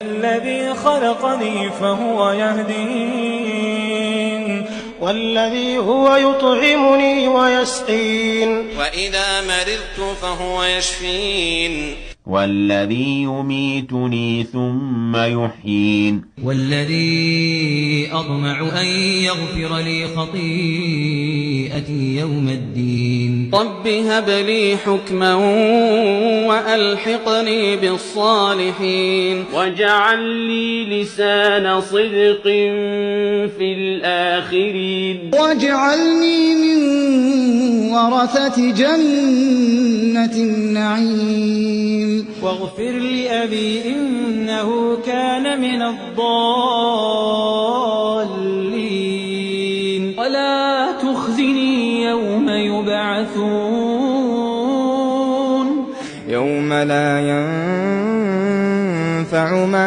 الذي خلقني فهو يهدين والذي هو يطعمني ويسقين وإذا مرضت فهو يشفين والذي يميتني ثم يحيين والذي أطمع أن يغفر لي خطيئتي يوم الدين رب هب لي حكما وألحقني بالصالحين واجعل لي لسان صدق في الآخرين واجعلني من ورثة جنة النعيم واغفر لأبي إنه كان من الضالين ولا تخزني يوم يبعثون يوم لا ينفع مال